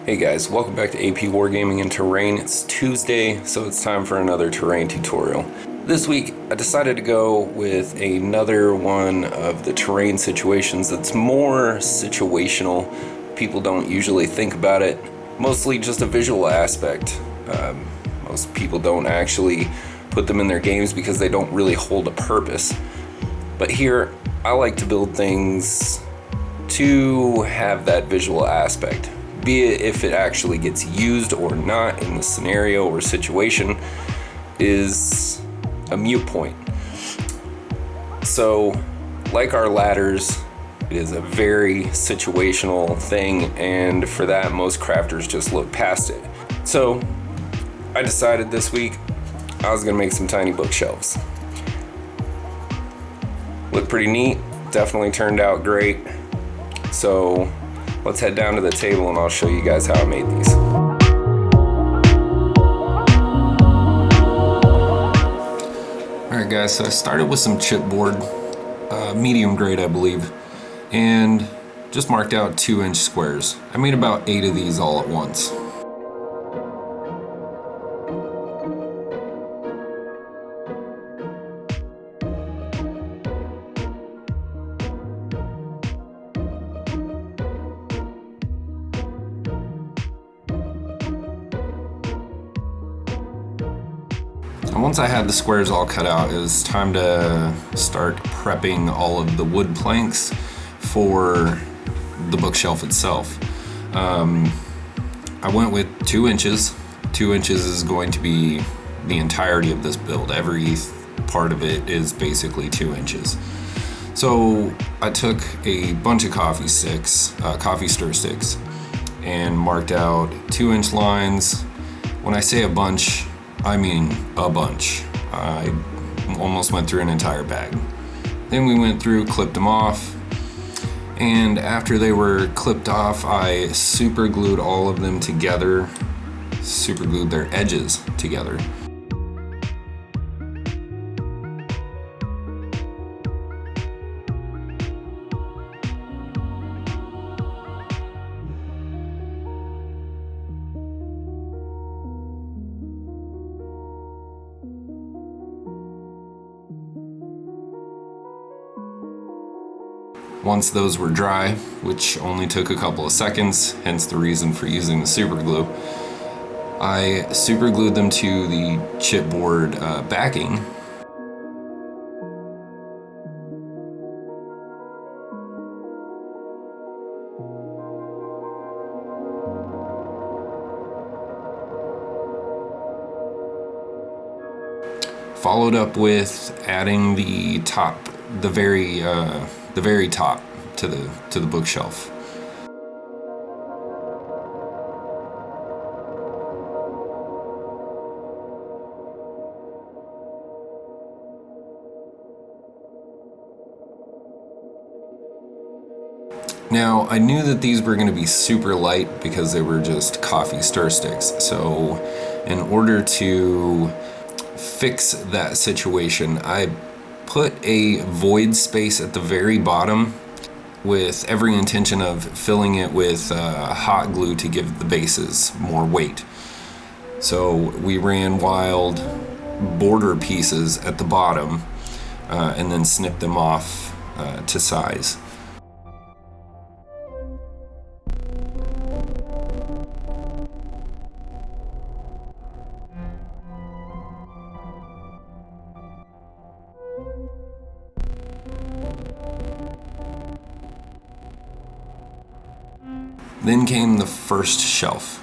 Hey guys, welcome back to AP Wargaming and Terrain. It's Tuesday, so it's time for another terrain tutorial. This week, I decided to go with another one of the terrain situations that's more situational. People don't usually think about it. Mostly just a visual aspect. Most people don't actually put them in their games because they don't really hold a purpose. But here, I like to build things to have that visual aspect. Be it if it actually gets used or not in the scenario or situation is a moot point. So, like our ladders, it is a very situational thing, and for that, most crafters just look past it. So, I decided this week I was gonna make some tiny bookshelves. Look pretty neat, definitely turned out great. So, let's head down to the table and I'll show you guys how I made these. Alright guys, so I started with some chipboard, medium grade I believe, and just marked out 2-inch squares. I made about 8 of these all at once. And once I had the squares all cut out, it was time to start prepping all of the wood planks for the bookshelf itself. I went with 2 inches. 2 inches is going to be the entirety of this build. Every part of it is basically 2 inches. So I took a bunch of coffee stir sticks, and marked out 2-inch lines. When I say a bunch, I mean a bunch. I almost went through an entire bag. Then we went through, clipped them off, and after they were clipped off, I super glued all of them together, super glued their edges together. Once those were dry, which only took a couple of seconds, hence the reason for using the super glue, I super glued them to the chipboard backing. Followed up with adding the top, the very top to the bookshelf. Now, I knew that these were going to be super light because they were just coffee stir sticks. So, in order to fix that situation, I put a void space at the very bottom with every intention of filling it with hot glue to give the bases more weight. So we ran wild border pieces at the bottom and then snipped them off to size. Then came the first shelf,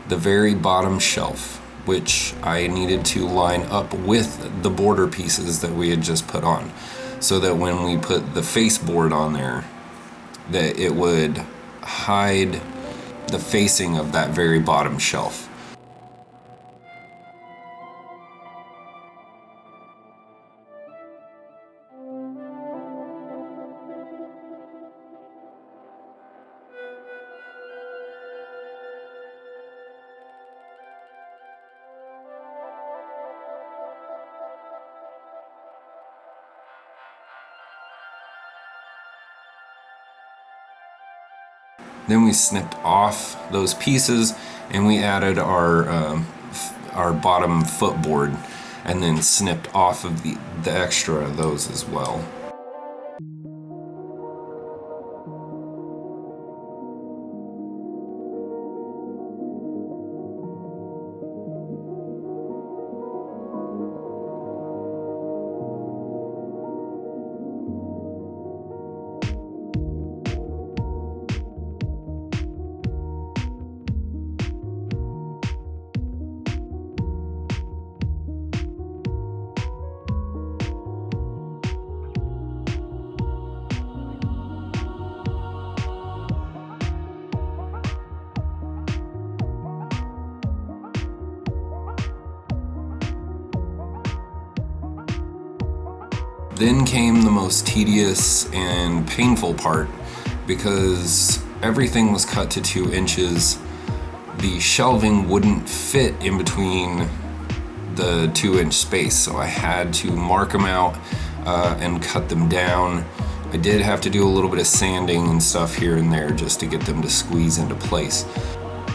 the very bottom shelf, which I needed to line up with the border pieces that we had just put on, so that when we put the face board on there, that it would hide the facing of that very bottom shelf. Then we snipped off those pieces and we added our bottom footboard, and then snipped off of the extra of those as well. Then came the most tedious and painful part, because everything was cut to 2 inches. The shelving wouldn't fit in between the 2-inch space, so I had to mark them out and cut them down. I did have to do a little bit of sanding and stuff here and there just to get them to squeeze into place.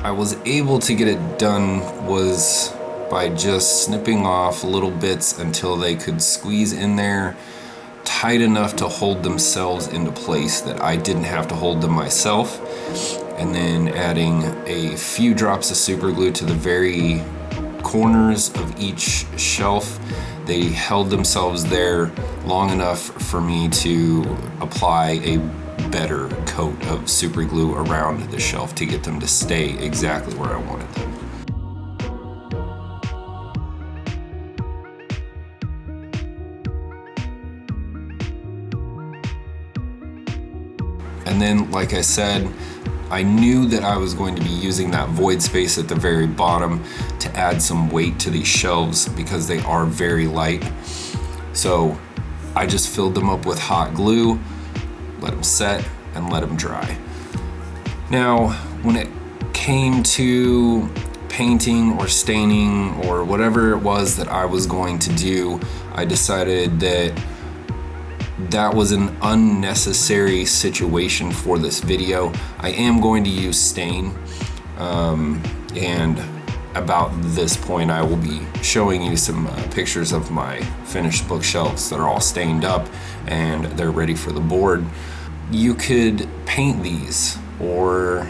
I was able to get it done was by just snipping off little bits until they could squeeze in there tight enough to hold themselves into place that I didn't have to hold them myself, and then adding a few drops of super glue to the very corners of each shelf. They held themselves there long enough for me to apply a better coat of super glue around the shelf to get them to stay exactly where I wanted them. And then, like I said, I knew that I was going to be using that void space at the very bottom to add some weight to these shelves because they are very light. So I just filled them up with hot glue, let them set, and let them dry. Now, when it came to painting or staining or whatever it was that I was going to do, I decided that that was an unnecessary situation for this video. I am going to use stain, and about this point I will be showing you some pictures of my finished bookshelves that are all stained up and they're ready for the board. You could paint these or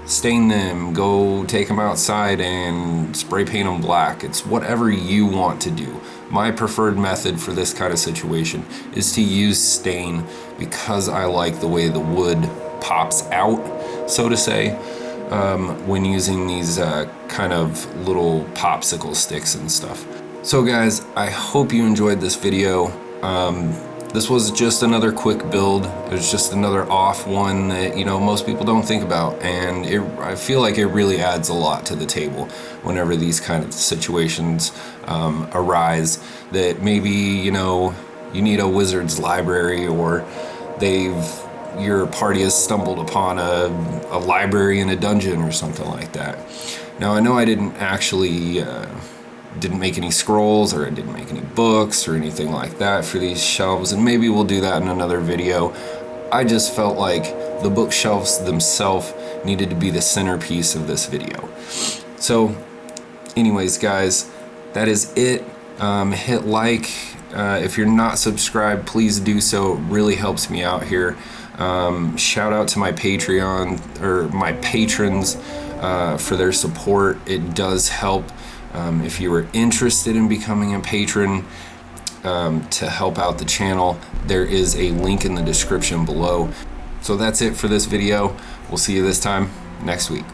stain them, go take them outside and spray paint them black. It's whatever you want to do. My preferred method for this kind of situation is to use stain because I like the way the wood pops out, so to say, when using these kind of little popsicle sticks and stuff. So guys, I hope you enjoyed this video. This was just another quick build. It was just another off one that, you know, most people don't think about, and I feel like it really adds a lot to the table whenever these kind of situations arise, that maybe, you know, you need a wizard's library, or your party has stumbled upon a library in a dungeon or something like that. Now, I know I didn't actually didn't make any scrolls, or I didn't make any books or anything like that for these shelves, and maybe we'll do that in another video. I just felt like the bookshelves themselves needed to be the centerpiece of this video. So anyways guys, that is it. Hit like. If you're not subscribed, please do so. It really helps me out here. Shout out to my Patreon, or my patrons, for their support. It does help. If you are interested in becoming a patron to help out the channel, there is a link in the description below. So that's it for this video. We'll see you this time next week.